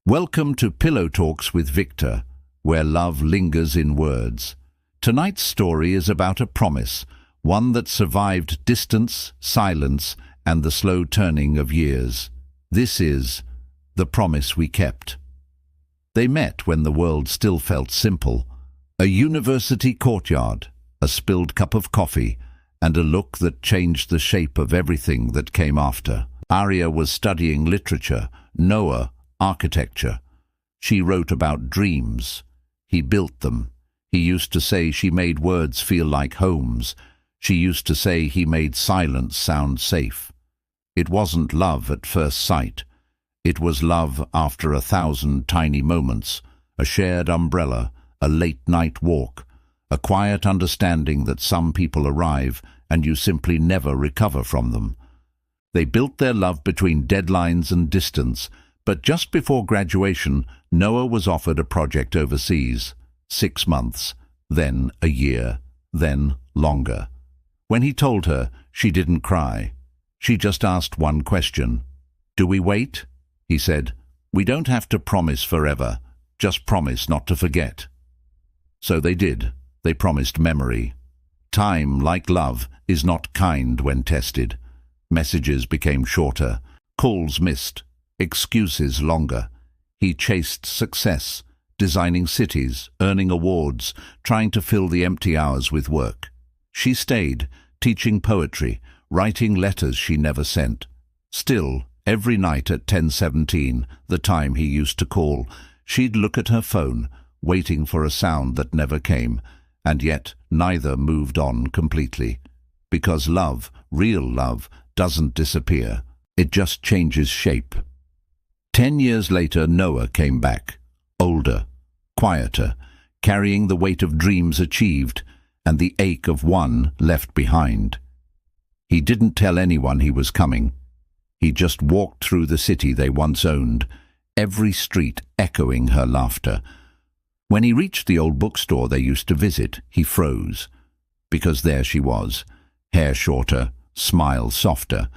Welcome to Pillow Talks with Victor, where love lingers in words. Tonight's story is about a promise, one that survived distance, silence, and the slow turning of years. This is The Promise We Kept. They met when the world still felt simple. A university courtyard, a spilled cup of coffee, and a look that changed the shape of everything that came after. Arya was studying literature, Noah architecture. She wrote about dreams. He built them. He used to say she made words feel like homes. She used to say he made silence sound safe. It wasn't love at first sight. It was love after 1,000 tiny moments, a shared umbrella, a late-night walk, a quiet understanding that some people arrive and you simply never recover from them. They built their love between deadlines and distance, but just before graduation, Noah was offered a project overseas. 6 months, then a year, then longer. When he told her, she didn't cry. She just asked one question. "Do we wait?" He said, "We don't have to promise forever. Just promise not to forget." So they did. They promised memory. Time, like love, is not kind when tested. Messages became shorter, calls missed, excuses longer. He chased success, designing cities, earning awards, trying to fill the empty hours with work. She stayed, teaching poetry, writing letters she never sent. Still, every night at 10:17, the time he used to call, she'd look at her phone, waiting for a sound that never came, and yet neither moved on completely. Because love, real love, doesn't disappear. It just changes shape. 10 years later, Noah came back, older, quieter, carrying the weight of dreams achieved and the ache of one left behind. He didn't tell anyone he was coming. He just walked through the city they once owned, every street echoing her laughter. When he reached the old bookstore they used to visit, he froze, because there she was, hair shorter, smile softer,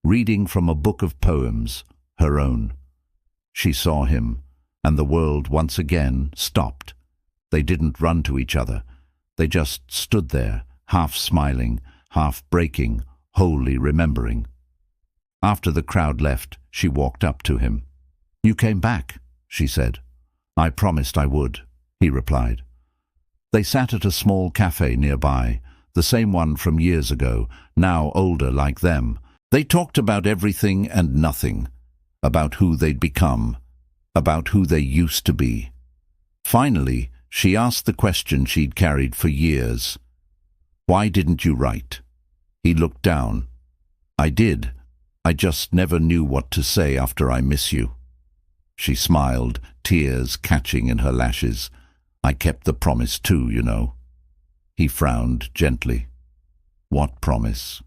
reading from a book of poems, her own. She saw him, and the world once again stopped. They didn't run to each other. They just stood there, half smiling, half breaking, wholly remembering. After the crowd left, she walked up to him. "You came back," she said. "I promised I would," he replied. They sat at a small cafe nearby, the same one from years ago, now older like them. They talked about everything and nothing, about who they'd become, about who they used to be. Finally, she asked the question she'd carried for years. "Why didn't you write?" He looked down. "I did. I just never knew what to say after I miss you." She smiled, tears catching in her lashes. "I kept the promise too, you know." He frowned gently. "What promise?"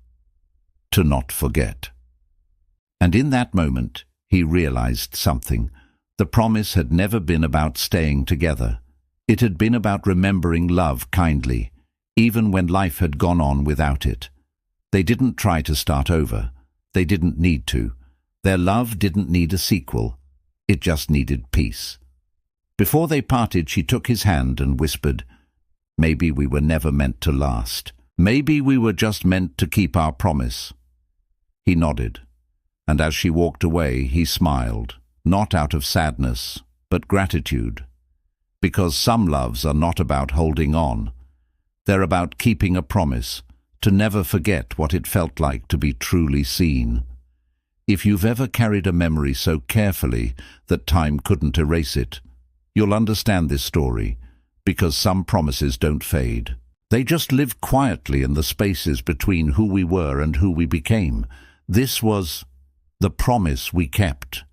"To not forget." And in that moment, he realized something. The promise had never been about staying together. It had been about remembering love kindly, even when life had gone on without it. They didn't try to start over. They didn't need to. Their love didn't need a sequel. It just needed peace. Before they parted, she took his hand and whispered, "Maybe we were never meant to last. Maybe we were just meant to keep our promise." He nodded, and as she walked away, he smiled, not out of sadness, but gratitude. Because some loves are not about holding on. They're about keeping a promise, to never forget what it felt like to be truly seen. If you've ever carried a memory so carefully that time couldn't erase it, you'll understand this story, because some promises don't fade. They just live quietly in the spaces between who we were and who we became. This was the promise we kept.